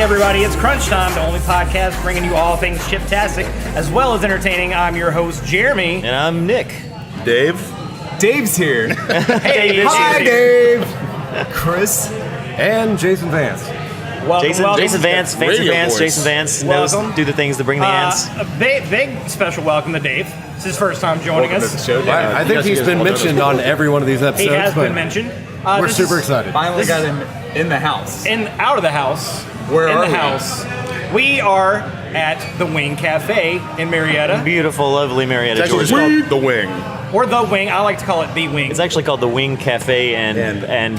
everybody, it's CrunchTime, the only podcast bringing you all things chiptastic, as well as entertaining. I'm your host, Jeremy. And I'm Nick. Dave. Dave's here. Hey, Hi, Dave. Chris. And Jason Vance. Welcome. Jason Vance, Fancy Vance, Jason Vance knows do the things to bring the ants. A big special welcome to Dave. It's his first time joining Welcome us. to the show, Dave. I think he's been mentioned on every one of these episodes. He has but been mentioned. We're super excited. Finally got him in the house. Out of the house. Where in are the we? house. We are at the Wing Cafe in Marietta. Beautiful, lovely Marietta, It's actually Georgia. called The Wing. Or the Wing. I like to call it the Wing. It's actually called the Wing Cafe and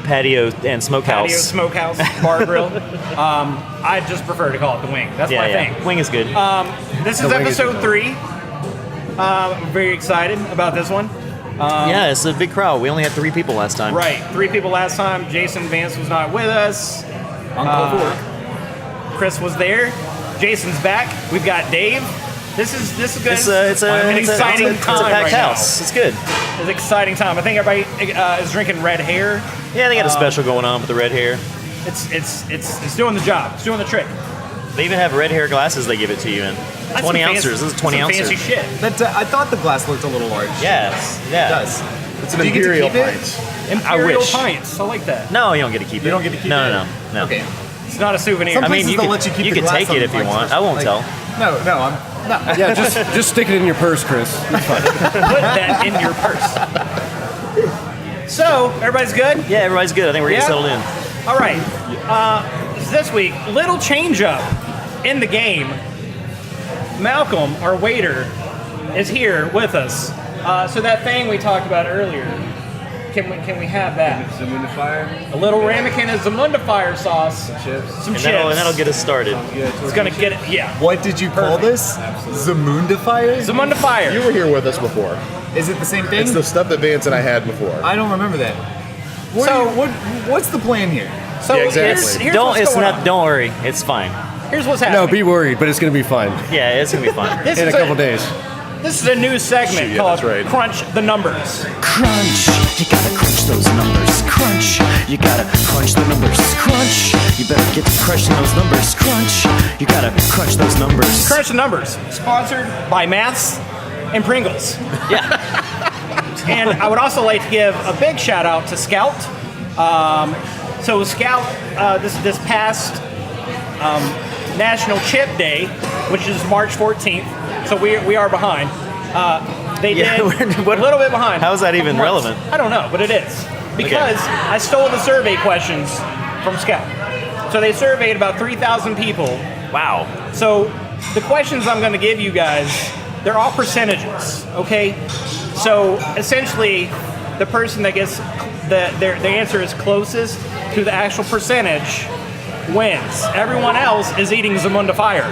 Patio and Smokehouse. Patio, smokehouse, bar grill. I just prefer to call it the Wing. That's my thing. Wing is good. This is The Wing is episode good. 3. I'm very excited about this one. Yeah, it's a big crowd. We only had 3 people last time. Right, 3 people last time. Jason Vance was not with us. Uncle Fork. Chris was there. Jason's back. We've got Dave. This is good. It's an exciting it's a time packed right house. now. It's good. It's an exciting time. I think everybody is drinking red hair. Yeah, they got a special going on with the red hair. It's doing the job. It's doing the trick. They even have red hair glasses they give it to you in. That's 20 some ounces. fancy- This is 20 some ounces. fancy shit. I thought the glass looked a little large. Yes. It Yeah. does. It's an Do you get to imperial keep it? pint. Imperial wish. pints. I like that. No, you don't get to keep it. You don't get to keep it? No. Okay. It's not a souvenir. Some I mean, places you they'll could, let you keep you the could glass take on it the if you pints. want. I won't Like- tell. No. Yeah, just stick it in your purse, Chris. It's fine. Put that in your purse. So, everybody's good? Yeah, everybody's good. I think we're getting Yeah? settled in. All right. This week, little change up in the game. Malcolm, our waiter, is here with us. So that thing we talked about earlier, can we have that? Zamundifier. A little ramekin of Zamundifier sauce. Chips. Some And chips. that'll get us started. It's gonna get it. Yeah. What did you call this? Zamundifier? Zamundifier. You were here with us before. Is it the same thing? It's the stuff that Vance and I had before. I don't remember that. What's the plan here? So Yeah, exactly. here's what's going on. Don't worry. It's fine. Here's what's No, happening. be worried, but it's going to be fine Yeah, it's gonna be fine. This in a is couple days. This is a new segment Yeah, called that's right. Crunch the Numbers. Crunch, you gotta crunch those numbers. Crunch, you gotta crunch the numbers. Crunch, you better get to crushing those numbers. Crunch, you gotta crunch those numbers. Crunch the Numbers, sponsored by Maths and Pringles. Yeah. And I would also like to give a big shout out to Scout. So Scout, this past National Chip Day, which is March 14th, so we are behind. They Yeah, did what- a little bit behind. how is that even Couple months. relevant? I don't know, but it is. Because I stole the survey questions from Scout. So they surveyed about 3,000 people. Wow. So the questions I'm going to give you guys, they're all percentages, okay? So essentially, the person that gets the answer is closest to the actual percentage wins. Everyone else is eating Zamundifier.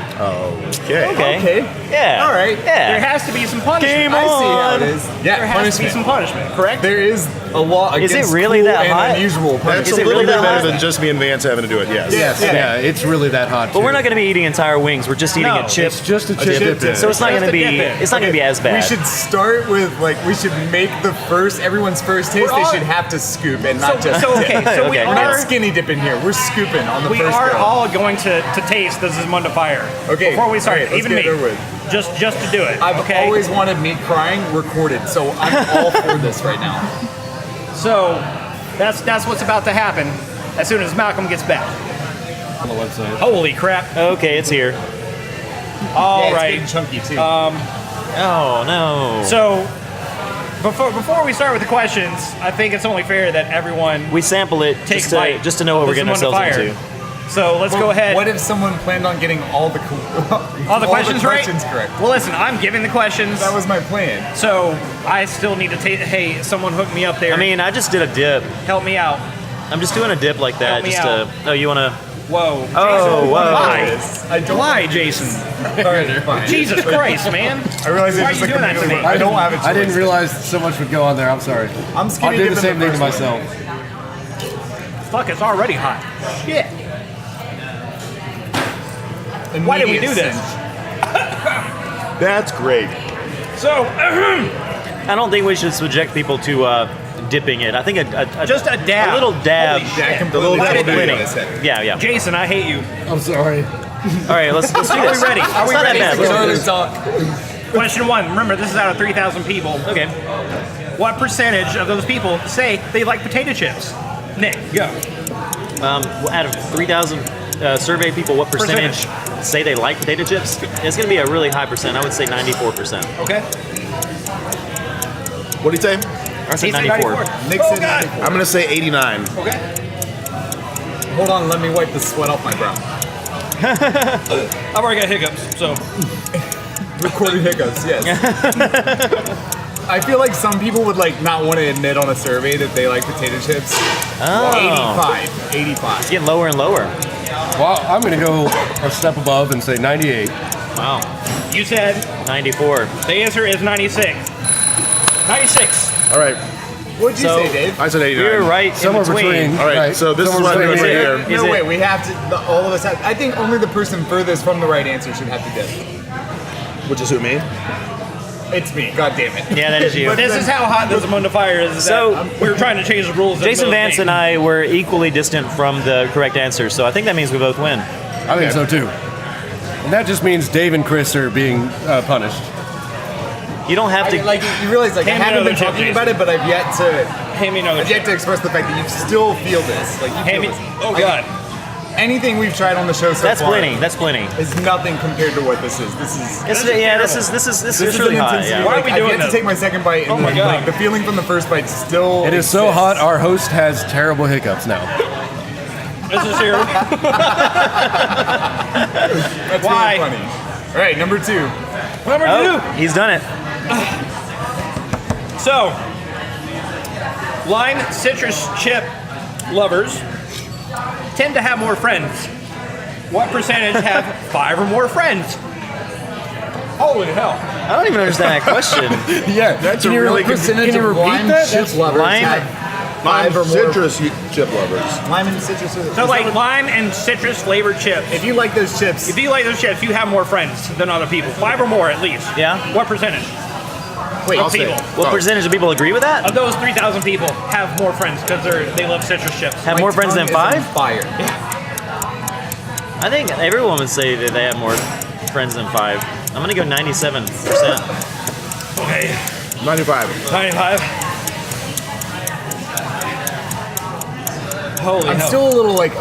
Okay. Okay. Yeah. All right. Yeah. There has to be some punishment. Game I see how on. it is. Yeah, There has to be some punishment, correct? There is a law Is against it really cool that and hot? unusual That's punishment. Is a it little really bit that better hot? than just me and Vance having to do it, yes. Yes. Yeah, it's really that hot. But we're too. not going to be eating entire wings. We're just eating No, a chip. It's just a chip chip dip. dip. So it's not Just going to a be. dip in. It's not going to be as bad. We should start with we should make everyone's first taste. We're all- They should have to scoop and not just So dip. okay, so we Okay. We're not are skinny dipping here. We're scooping on the we first are go. all going to taste the Zamundifier. Okay, Before we start, all right, let's even get me, it over with. just to do it. I've okay. always wanted me crying recorded, so I'm all for this right now. So that's what's about to happen as soon as Malcolm gets back. on the website. Holy crap! Okay, it's here. All Yeah, it's right. getting chunky too. Oh no. So before we start with the questions, I think it's only fair that everyone We sample it take just a bite to know what of we're getting this ourselves Zamundifier. into. So let's go ahead. What if someone planned on getting all the all the questions right? correct? Well, listen, I'm giving the questions, That was my plan. so I still need to take. Hey, someone hook me up there. I mean, I just did a dip. help me out. I'm just doing a dip like that. Help me Just out. to. Oh, you wanna? Whoa. Oh, Jason, whoa. Why? I don't. Why, Jason? All right, fine. Jesus Christ, man. I realize Why it's are just you doing like that to me? I don't have a choice. I didn't realize so much would go on there. I'm sorry. I'm I'll skinny do the dipping same thing to first one. myself. Fuck, it's already hot. Shit. Why did we do this? That's great. So, I don't think we should subject people to dipping it. I think Just a dab. a little dab. Holy That shit. completely Let it doubled be. it, I said. Yeah. Jason, I hate you. I'm sorry. All right, let's do this. Are we ready? Are we It's not ready? that bad. Let's do this. Question 1. Remember, this is out of 3,000 people. Okay. What percentage of those people say they like potato chips? Nick, go. Out of 3,000 survey people, what percentage say they like potato chips? It's going to be a really high percent. I would say 94%. Okay. What do you say? I said He said 94. Nick Oh, said God. 94. I'm gonna say 89. Okay. Hold on, let me wipe the sweat off my brow. I've already got hiccups, so. Recorded hiccups, yes. I feel like some people would like not want to admit on a survey that they like potato chips. Oh. 85. It's getting lower and lower. Well, I'm going to go a step above and say 98. Wow. You said 94. the answer is 96. 96. All right, What'd you So- say, Dave? I said 89. You're right Somewhere in between. between. All right, so this is somewhere what I'm doing between- right here. Is No, it- wait, we have to, all of us have, I think only the person furthest from the right answer should have to dip. Which is who, me? It's me, god damn it. Yeah, that is you. This is how hot this Among the Fire is. So- That we were trying to change the rules. Jason Vance and I were equally distant from the correct answer, so I think that means we both win. I think so too. And that just means Dave and Chris are being punished. You don't have to. Like, you realize, like, I Hand me haven't been another chip, talking Jason. about it, but I've yet to Hand me another. express the fact that you still feel this. Like, you Hand me. feel this. Oh Like, God. Anything we've tried on the show so That's far plenty. That's plenty. is nothing compared to what this is. This is This this is is really an hot. intensity. Yeah. Why are Like, we I've doing yet to this? take my second bite, and Oh my then, God. like, the feeling from the first bite still. It is so exists. hot, our host has terrible hiccups now. This is here. That's Why? really funny. All right, number 2. Number Oh, he's done it. 2. So, lime citrus chip lovers tend to have more friends. What percentage have 5 or more friends? Holy hell. I don't even understand that question. Yeah, That's can a you really can Percentage you of repeat lime that? chip lovers lime- have I'm 5 or more. citrus chip lovers. Lime and citrus. So like lime and citrus flavored chips. If you like those chips, If you like those chips, you have more friends than other people. 5 or more at least. Yeah. What percentage wait, of people? What percentage of people agree with that? Of those 3,000 people have more friends because they love citrus chips. Have my more friends tongue than is on 5? Fire. I think everyone would say that they have more friends than 5. I'm gonna go 97%. Okay. 95. 95. Holy I'm hell. still a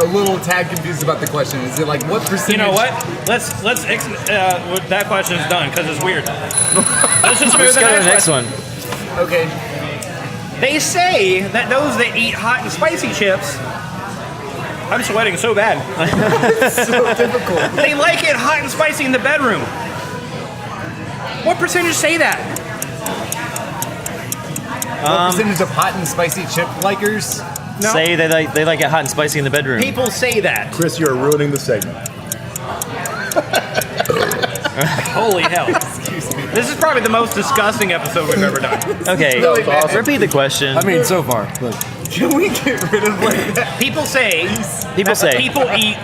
little tad confused about the question. Is it like what percentage? You know what? That question's done because it's weird. Let's just move Let's to go to the the next next one. one. Okay. They say that those that eat hot and spicy chips, I'm sweating so bad. So difficult. They like it hot and spicy in the bedroom. What percentage say that? What percentage of hot and spicy chip likers? No. Say they like it hot and spicy in the bedroom. People say that. Chris, you're ruining the segment. Holy hell. This is probably the most disgusting episode we've ever done. Okay, really bad. repeat the question. I mean, so far. But Can we get rid of like that? People say People that say. people eat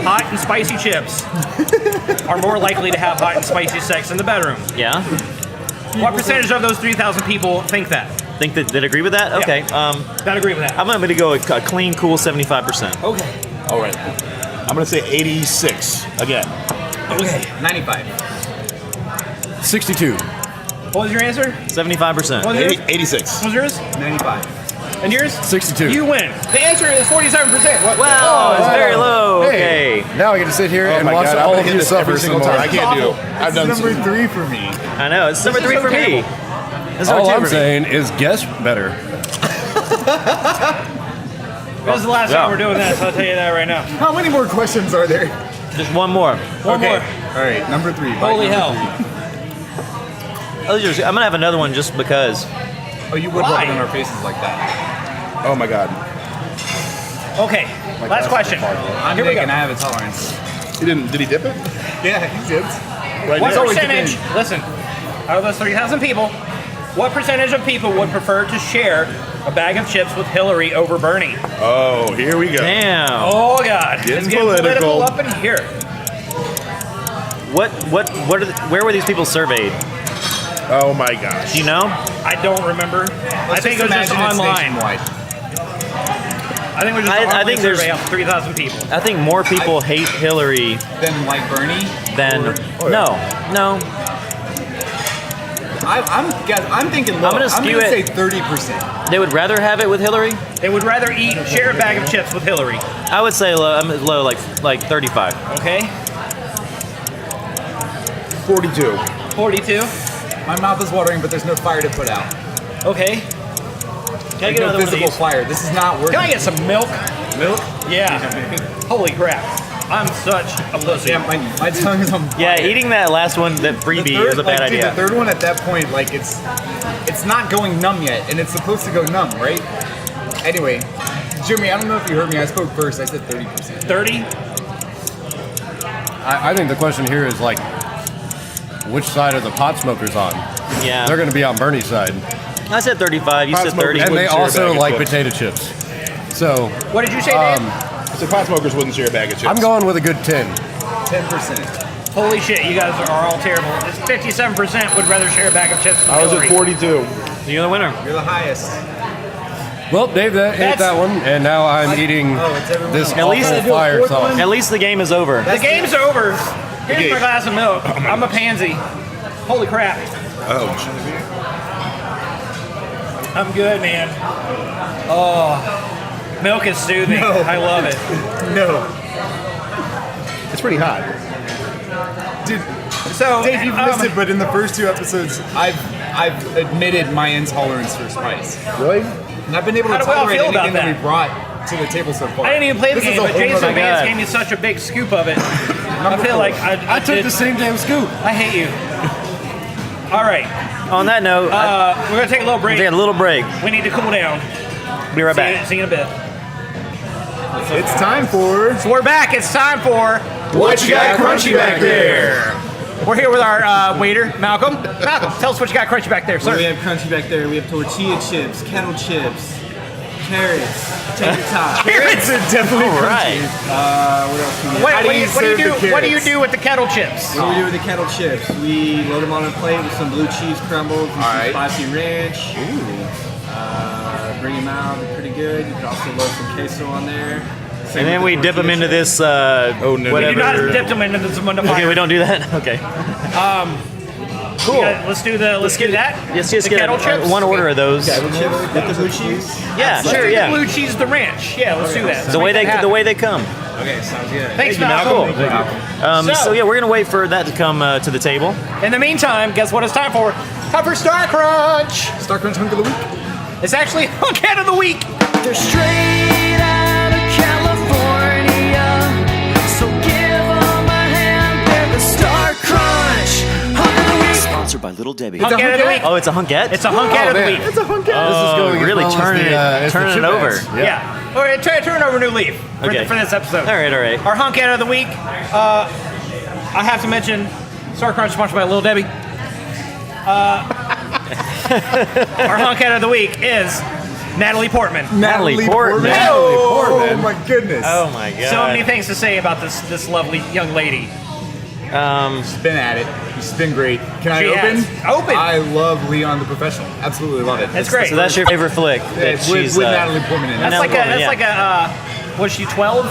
hot and spicy chips are more likely to have hot and spicy sex in the bedroom. Yeah, What percentage of those 3,000 people think that? think that agree with that? Okay, Not agree with that. I'm gonna go a clean, cool 75%. Okay. All right. I'm gonna say 86 again. Okay. 95. 62. What was your answer? 75%. What was yours? 86. What was yours? 95. And yours? 62. You win. The answer is 47%. What? Wow, it's very low. Hey, Okay, now I get to sit here and my watch God, I'm all gonna of hit you this suffer every some single more. time. I can't do. I've done This is number some. 3 for me. I know it's number is 3 so for me. terrible. That's number All 2 I'm for me. saying is guess better. This is the last time we're doing this. I'll tell you that right now. How many more questions are there? Just one more. One more. All right, number 3. bite Holy number hell. 3. I'm gonna have another one just because. Oh, you would Why? rub it in our faces like that. Oh my God. Okay. Last question. I'm Here we Nick go. and I have a tolerance. He didn't. Did he dip it? Yeah, he did. Right What there. always percentage, listen, out of those 3,000 people, what percentage of people would prefer to share a bag of chips with Hillary over Bernie? Oh, here we go. Damn. Oh, God. Getting It's getting political. up in here. Where were these people surveyed? Oh my gosh. Do you know? I don't remember. I think it was just online. I think it was just an I online think there's- survey of 3,000 people. I think more people hate Hillary Then like Bernie. than no. I'm thinking low. I'm gonna skew say it. 30%. They would rather have it with Hillary. They would rather share a bag of chips with Hillary. I would say low. I'm low, like 35. Okay? 42. 42. My mouth is watering, but there's no fire to put out. Okay. Can I Like get no another one of physical these? fire. This is not working. Can I get some milk? milk? Yeah. Holy crap. I'm such a pussy. Yeah, my tongue is on fire. Yeah, eating that last one, that freebie, is a bad dude, idea. the third one at that point, like it's not going numb yet, and it's supposed to go numb, right? Anyway, Jimmy, I don't know if you heard me. I spoke first. I said 30%. 30? I think the question here is like, which side are the pot smokers on? Yeah. They're going to be on Bernie's side, I said 35. You Pot said smokers 30. and they wouldn't share a also bag of like chips. potato chips. So What did you say, Dave? So pot smokers wouldn't share a bag of chips. I'm going with a good 10. 10%. Holy shit, you guys are all terrible. It's 57% would rather share a bag of chips with I was Hillary. at 42. You're the winner. You're the highest. Well, Dave, that ate That's- that one, and now I'm eating Oh, it's everyone this else. At least- awful fire sauce. At least the game is over. The game's over. Here's Okay. my glass of milk. I'm a pansy. Holy crap. Oh, I'm good, man. Oh, milk is soothing. No. I love it. No. it's pretty hot. Dude, So, Dave, you've missed it, but in the first 2 episodes, I've admitted my intolerance for spice. Really? And I've been able How to do we all tolerate feel about anything that that? we brought to the table so far. I didn't even play the This is game, a but whole Jason nother- Vance God. gave me such a big scoop of it. I feel like I took did- the same damn scoop. I hate you. All right, On that note, we're gonna take a little break. we got a little break. We need to cool down. Be right back. See you in a bit. It's time for So we're back. It's time for What You Got Crunchy Back There? We're here with our waiter, Malcolm. Malcolm, tell us what you got crunchy back there, What do we sir. have crunchy back there? We have tortilla chips, kettle chips, carrots, tater tots. Carrots. It's definitely All right. What else do we have? What, How do you what do you serve the do? What do you carrots? do with the kettle chips? What do we do with the kettle chips? We load them on a plate with some blue cheese crumbles and some Alright. spicy ranch. Bring them out, they're pretty good. You can also load some queso on there. Same And then with we the dip them tortilla into chips. this, no. We do not whatever. dip them into the Okay, we don't do that? Okay. Cool. Let's do the. Let's do that. Let's just the get kettle chips. one order of those. With the blue cheese. Yeah, Let's sure, do yeah. the blue cheese, the ranch. Yeah, let's do that. The way they come. Okay, sounds good. Thanks, Cool. Malcolm. So yeah, we're gonna wait for that to come to the table. In the meantime, guess what it's time for? Time for Star Crunch. Star Crunch Hunk of the Week. It's actually Hunk Head of the Week. They're straight out of California, so give 'em a hand. They're the Star Crunch Hunk of the Week. Sponsored by Little Debbie. Hunk Head of the Week. Oh, it's a hunkette. It's a Hunk Head of the man. Week. It's a hunk This is Oh, going as really well as turning the, it- as the turning it chip over. ads. Yeah. All right, turn over a new leaf for, Okay. for this episode. All right. Our Hunk Head of the Week. I have to mention Star Crunch sponsored by Little Debbie. Our Hunk Head of the Week is Natalie Portman. Natalie Portman. Oh my goodness. Oh my god. So many things to say about this lovely young lady. She's been at it. She's been great. Can I She open? has. Open. I love Leon the Professional. Absolutely love it. That's great. So that's your favorite flick that With she's Natalie Portman in it. That's Natalie like a. Portman, That's yeah. like a. Was she 12?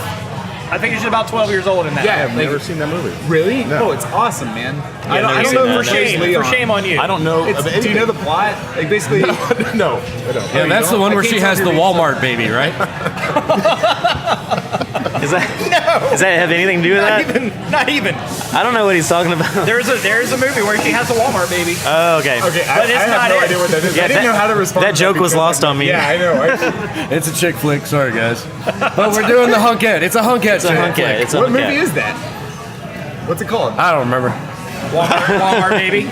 I think she's about 12 years old in that. Yeah, I've never seen that movie. Really? No. Oh, it's awesome, man. I no, don't you've know seen who that. For plays shame. Leon. For shame on you. I don't know. It's, do you know the plot? Like basically, No, I don't. Yeah, that's the one I where can't she tell has you the the Walmart baby, right? Does that have anything to do with that? Not even. I don't know what he's talking about. There's a movie where she has a Walmart baby. Oh, okay. okay, But it's I not have no it. idea what that is. Yeah, I didn't know how to respond. that to joke was because lost on me. Yeah, I know. It's a chick flick. Sorry, guys. But we're doing the hunkette. It's a hunkette. It's a chick hunkette. flick. It's a What hunkette. movie is that? What's it called? I don't remember. Walmart baby.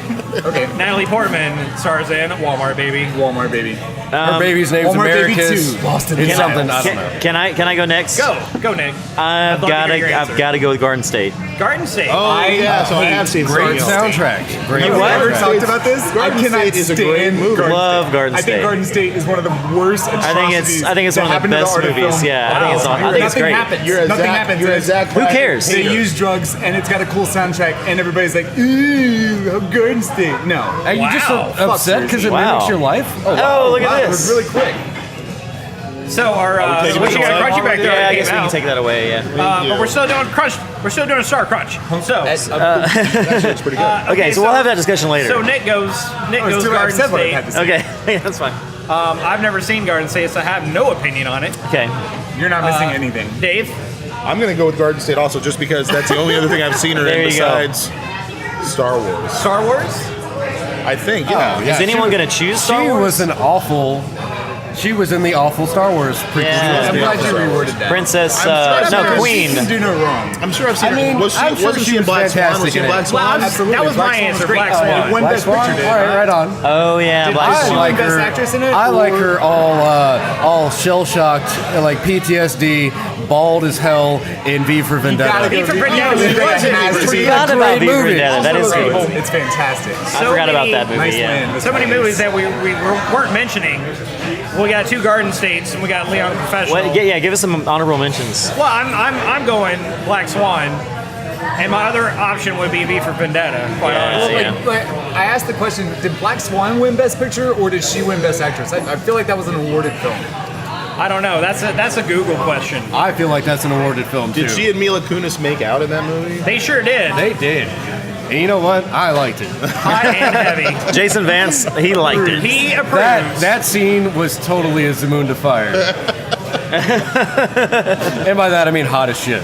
Okay, Natalie Portman stars in Walmart baby. Walmart baby. Her baby's name's Walmart Baby Americus. 2, Lost in It's the something. Aisles. I don't know. Can I go next? Go Nick. I've love to hear your got answer. to go with Garden State. Garden State. Oh, yeah, so I have seen Great Garden State. soundtrack. Great You what? Ever soundtrack. talked about this? Garden I cannot State is a stand great movie. Garden Love State. Garden I State. think Garden State is one of the worst atrocities. I think it's that one of the happened to best art of movies. film. Yeah, I think it's Wow. I think it's Nothing great. happens. You're a Nothing Zach, happens. you're a Zach Who cares? They use drugs and it's got a cool soundtrack and everybody's like, ooh, Garden State. anything. No. Are you just Wow. upset because it Wow. mimics your life? Oh, look Wow, at it was this. really quick. So our taking what it you got away? crunchy back there? Yeah, I came guess we can out. take that away. Yeah. But we're still doing crunch. We're still doing a star crunch. So It's pretty good. Okay, so we'll have that discussion later. So Nick goes It's too late. I've Garden said what I State. had to say. Okay, yeah, that's fine. I've never seen Garden State, so I have no opinion on it. Okay. You're not missing anything. Dave, I'm gonna go with Garden State also, just because that's the only other thing I've seen her There in you go. besides Star Wars. Star Wars. I think, Oh, yeah. yeah. Is anyone going to choose Star She Wars? was an awful. She was in the awful Star Wars prequel. Yeah. I'm glad you reworded that. Princess, I'm sorry, no, I'm Queen. She can do no wrong. I'm sure I've seen I mean, her. I'm sure Wasn't she she in was Black Swan? fantastic Was she in in it. Black Swan? Absolutely. That was Black my Swan answer. great. Black Swan. Won Black Best Swan? Picture, All did. right, right on. Oh yeah, Did Black she I win like Swan. Best her. Actress in it, I like or- her all shell shocked, like PTSD, bald as hell in V for Vendetta. V for Vendetta You was gotta great. have to. Forgot about great V for movie. Vendetta. That is Also, good. It's fantastic. I forgot about that movie. Nice Yeah. land. So many movies that we weren't mentioning. We got 2 Garden States, and we got Leon Professional. What, yeah, give us some honorable mentions. Well, I'm going Black Swan, and my other option would be V for Vendetta. Quite honestly. Yeah. But I asked the question: did Black Swan win Best Picture, or did she win Best Actress? I feel like that was an awarded film. I don't know. That's a Google question. I feel like that's an awarded film too. Did she and Mila Kunis make out in that movie? They sure did. They did. And you know what? I liked it. Hot and heavy. Jason Vance, he liked it. He approves. That scene was totally a Zamoon to fire. And by that I mean hot as shit.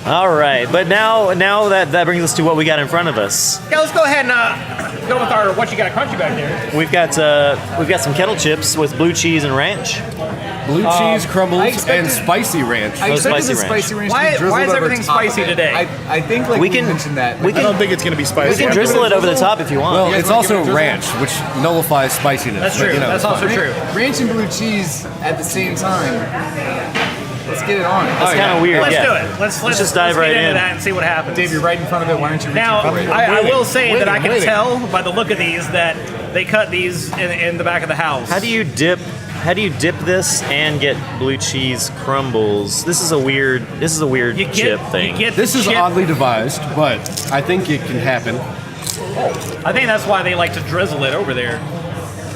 All right, but now that brings us to what we got in front of us. Yeah, let's go ahead and go with our what you got crunchy back there. We've got some kettle chips with blue cheese and ranch. Blue cheese crumbles I expected- and spicy ranch. I expected spicy the ranch. spicy ranch. Why- to be drizzled why is over everything top of spicy it. today? I think like We we can- mentioned that. we I don't think it's gonna be spicy. We can drizzle it over the top if you want. Well, You guys it's wanna also give it a ranch, which nullifies spiciness. That's but, true. you know, That's it's also fine. true. Ranch and blue cheese at the same time. Let's get it on. That's kind of weird. Let's yeah. do it. Let's just dive get right into in. that and see what happens. Dave, you're right in front of it. Why don't you reach Now, in front of it? I will say that I can waiting. tell by the look of these that they cut these in the back of the house. How do you dip this and get blue cheese crumbles? This is a weird you get, chip thing. You get This the is chip. oddly devised, but I think it can happen. I think that's why they like to drizzle it over there.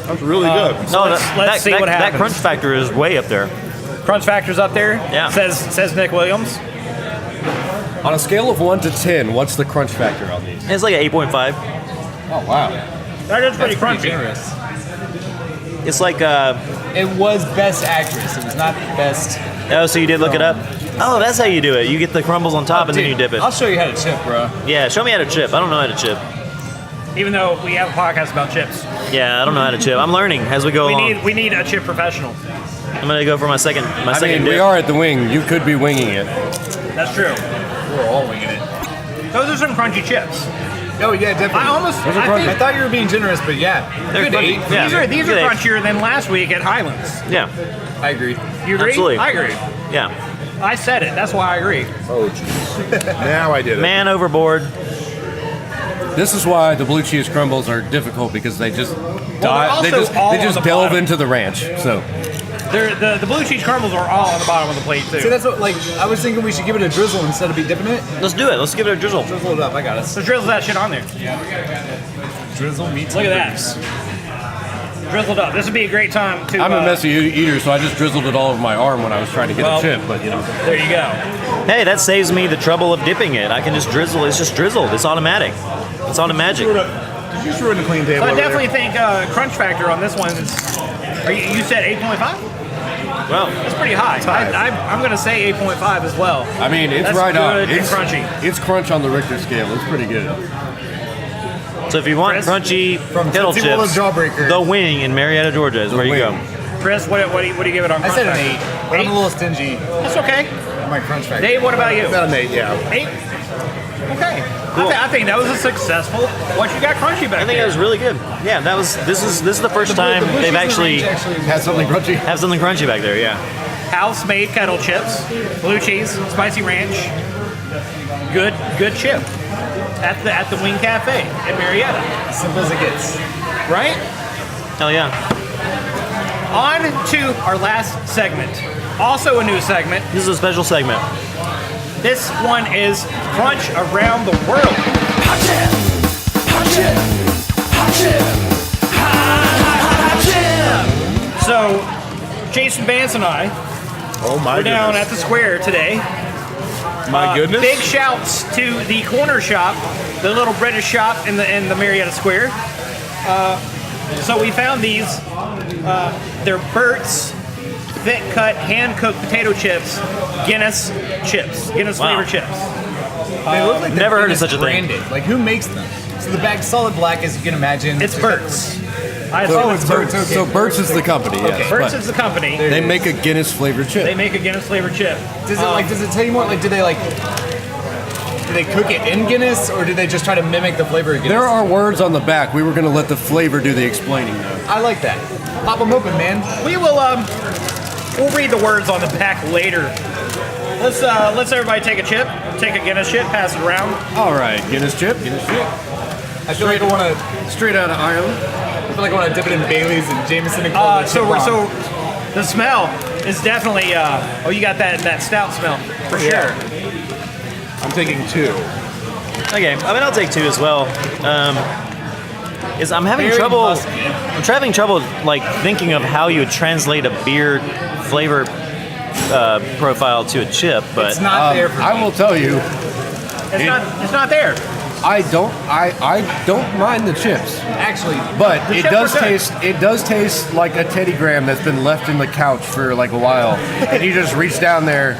That's really good. No, let's see what that happens. crunch factor is way up there. Crunch factor's up there. Yeah. Says Nick Williams. On a scale of 1 to 10, what's the crunch factor on these? It's like an 8.5. Oh wow! That is pretty crunchy. generous. It's like It was Best Actress. It was not Best. oh, so you did look it up? Oh, that's how you do it. You get the crumbles on top and then you dip it. I'll show you how to chip, bro. Yeah, show me how to chip. I don't know how to chip. Even though we have a podcast about chips, Yeah, I don't know how to chip. I'm learning as we go along. we need a chip professional. I'm gonna go for my second I mean, we dip. are at the wing. You could be winging it. That's true. We're all winging it. Those are some crunchy chips. Oh yeah, definitely. I thought you were being generous, but yeah, They're good crunchy. eight. Yeah. These are Good eight. crunchier than last week at Highlands. Yeah, I agree. You agree? Absolutely. I agree. yeah. I said it. That's why I agree. Oh, jeez. Now I did it. Man overboard. This is why the blue cheese crumbles are difficult because they just they're dive. They also just, all they on just the delve bottom. into the ranch. So The blue cheese crumbles are all on the bottom of the plate too. See, that's what I was thinking. We should give it a drizzle instead of be dipping it. Let's do it. Let's give it a drizzle. Drizzle it up. I got it. So drizzle that shit on there. Drizzle meats. Look at that. Drizzled up. This would be a great time to. I'm a messy eater, so I just drizzled it all over my arm when I was trying to get Well, a chip. But you know, There you go. Hey, that saves me the trouble of dipping it. I can just drizzle. It's just drizzled. It's automatic. It's automagic. Did you just ruin the clean table? So I over definitely there? think crunch factor on this one is. You said 8.5? Well, That's pretty high. I'm going to say 8.5 as well. I mean, it's That's right on. good and It's crunchy. It's crunch on the Richter scale. It's pretty good. so if you want Chris? crunchy kettle Tootsie Roll chips, to Jawbreaker. the wing in Marietta, Georgia is where you go. Wing. Chris, what do you give it on I crunch said an factor? 8, but I'm a little stingy That's okay. on my crunch factor. Dave, what about you? About an 8, yeah. 8? Okay. I think that was a successful. What you got crunchy back I think there? it was really good. Yeah, that was. This is the first time The blue they've cheese and actually ranch Has something crunchy. have something crunchy back there. Yeah. House-made kettle chips, blue cheese, spicy ranch. Good chip at the Wing Cafe in Marietta, Simple as it gets. right? Hell yeah. On to our last segment. Also a new segment. This is a special segment. This one is Crunch Around the World. Hot chip. Hot chip. So, Jason Vance and I Oh my were down goodness. at the square today. My goodness. Big shouts to the corner shop, the little British shop in the Marietta Square. So we found these. They're Burt's thick cut hand cooked potato chips, Guinness chips, Guinness Wow. flavored chips. They look like Never they're heard of such a thing. branded. Like, who makes them? So the bag's solid black, as you can imagine. It's Burt's. Oh, it's Burt's. Okay. So Burt's is the company, yes. Burt's but is the company. they make a Guinness flavored chip. They make a Guinness flavored chip. Does it tell you more? Like, do they cook it in Guinness, or do they just try to mimic the flavor of Guinness? There are words on the back. We were going to let the flavor do the explaining, though. I like that. Pop them open, man. We will we'll read the words on the back later. Let's everybody take a chip, take a Guinness chip, pass it around. All right, Guinness chip. Guinness chip. I feel like I want to. Straight out of Ireland. I feel like I want to dip it in Bailey's and Jameson and call it So Chip so Ron. the smell is definitely you got that stout smell for sure. I'm taking 2. Okay, I mean I'll take 2 as well. I'm having Very trouble. musky. I'm having trouble like thinking of how you would translate a beer flavor profile to a chip, but It's not there for me. I will tell you, It's not there. I don't mind the chips, Actually, but The it chips does are good. taste like a Teddy Graham that's been left in the couch for like a while, and you just reach down there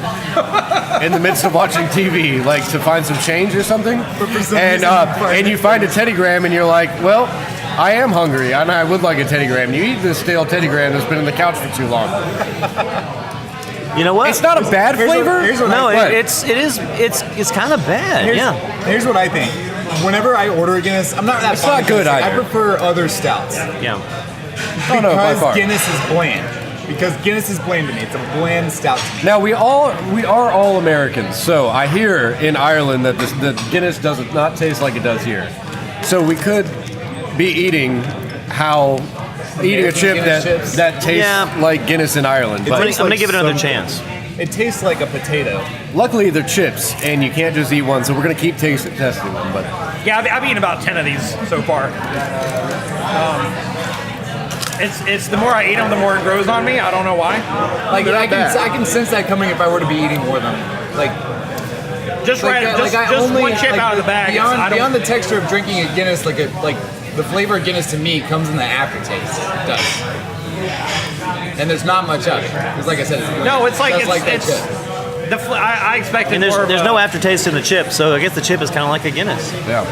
in the midst of watching TV, like to find some change or something, for some and reason you find and you find a Teddy Graham, and you're like, well, I am hungry, and I would like a Teddy Graham. You eat this stale Teddy Graham that's been in the couch for too long. you know what? It's not a bad flavor. here's what No, I think. it's kind of bad. Yeah. Here's what I think. Whenever I order a Guinness, I'm not that. It's fond not of good Guinness. I either. prefer other stouts Yeah. Oh, no, by because far. Guinness is bland. Because Guinness is bland to me. It's a bland stout to me. Now we are all Americans, so I hear in Ireland that that Guinness does not taste like it does here. So we could be eating a chip Guinness chips. that tastes Yeah. like Guinness in Ireland. I'm But gonna, I'm gonna give it another chance. It tastes like a potato. luckily they're chips, and you can't just eat one, so we're gonna keep testing them. But Yeah, I've eaten about 10 of these so far. It's the more I eat them, the more it grows on me. I don't know why. Like I can sense that coming if I were to be eating more of them. Like Just right, just one chip out of the bag. Beyond the texture of drinking a Guinness, like the flavor of Guinness to me comes in the aftertaste. It does. And there's not much of it. Because like I said, No, it's like just it's, that it's chip. I expected And more. there's no aftertaste in the chip, so I guess the chip is kind of like a Guinness. yeah,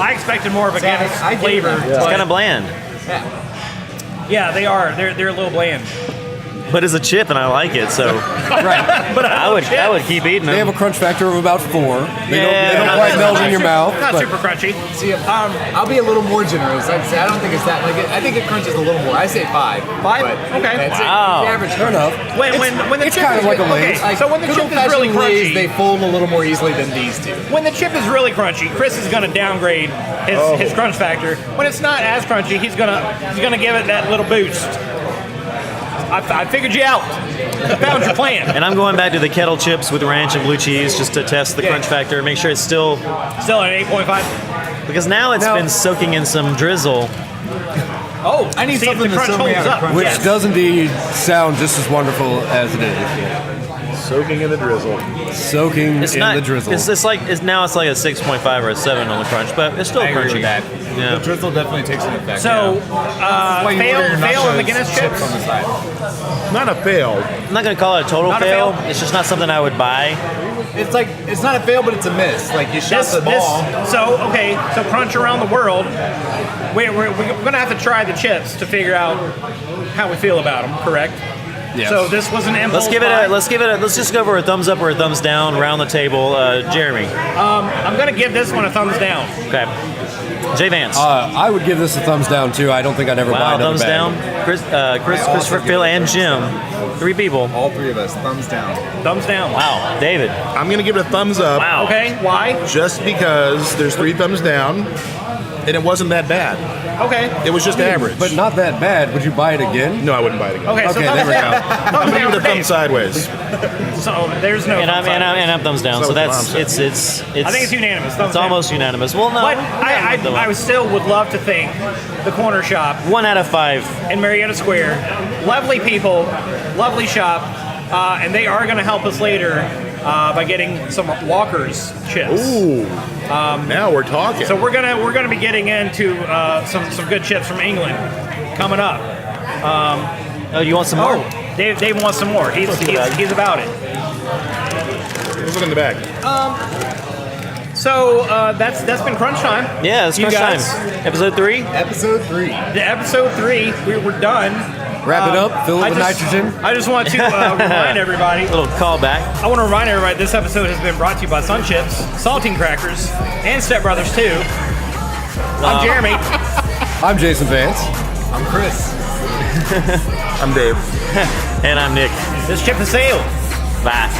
I expected more of a Guinness I get flavor. that. It's but- kind of bland, Yeah. Yeah, they are. They're a little bland. but it's a chip and I like it, so right. But I would keep eating They have them. a crunch factor of about 4. They Yeah, don't not quite that melt much. in your mouth. Not but super crunchy. See, I'll be a little more generous. I'd say I don't think it's that. Like I think it crunches a little more. I say 5. 5? But Okay. That's Wow. it. The average fair enough. When the it's chip kind is of like a okay, Lay's. Like, so when the good chip is really old-fashioned Lay's, crunchy, they fold a little more easily than these do. when the chip is really crunchy, Chris is gonna downgrade his crunch factor. When it's not as crunchy, he's gonna give it that little boost. I figured you out. I found your plan. And I'm going back to the kettle chips with ranch and blue cheese just to test the Yeah. crunch factor, make sure it's still, Still at 8.5. because now it's been soaking in some drizzle. Oh, I need see if something the to crunch soak me holds out of up. crunch. Which Yes. does indeed sound just as wonderful as it is. Soaking in the drizzle. Soaking It's in not. the drizzle. It's like now it's like a 6.5 or a 7 on the crunch, but it's still I agree crunchy. with that. Yeah. The drizzle definitely takes an effect. So, Why you order your fail in the nachos Guinness chips. on the side. Not a fail. I'm not gonna call it a total Not a fail. fail? It's just not something I would buy. It's like it's not a fail, but it's a miss. Like you shot the ball. So crunch around the world. We're gonna have to try the chips to figure out how we feel about them. Correct? Yes. So this was an impulse. Let's just go for a thumbs up or a thumbs down around the table. Jeremy. I'm gonna give this one a thumbs down. Okay. Jay Vance. I would give this a thumbs down too. I don't think I'd ever buy Wow, another thumbs bag. down. Christopher, Phil, and Jim. 3 people. All three of us, thumbs down. Thumbs down. Wow. David. I'm going to give it a thumbs up. Wow. Okay. Why? Just because there's 3 thumbs down, and it wasn't that bad. Okay. It was just average. But not that bad. Would you buy it again? No, I wouldn't buy it again. Okay, so Okay, there thumbs we down. go. Thumbs I'm down giving for the thumb Dave. sideways. So there's no. And I'm thumbs down. So So that's that's what I'm it's I think it's unanimous. Thumbs It's down. almost unanimous. Well, no. But I still would love to thank the corner shop 1 out of 5. in Marietta Square. Lovely people, lovely shop, and they are going to help us later by getting some Walker's chips. Ooh. Now we're talking. So we're gonna be getting into some good chips from England coming up. Oh, you want some more? Dave wants some more. He's about it. Let's look in the back. So that's been crunch time. Yeah, it's You crunch guys- time. Episode 3. Episode 3. The episode 3, we're done. Wrap it up, fill it with nitrogen. I just want to remind everybody. Little callback. I want to remind everybody this episode has been brought to you by Sun Chips, Saltine Crackers, and Step Brothers 2. I'm Jeremy. I'm Jason Vance. I'm Chris. I'm Dave. And I'm Nick. This chip has sailed. Bye.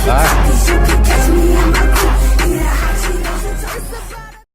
Bye. You can catch me on my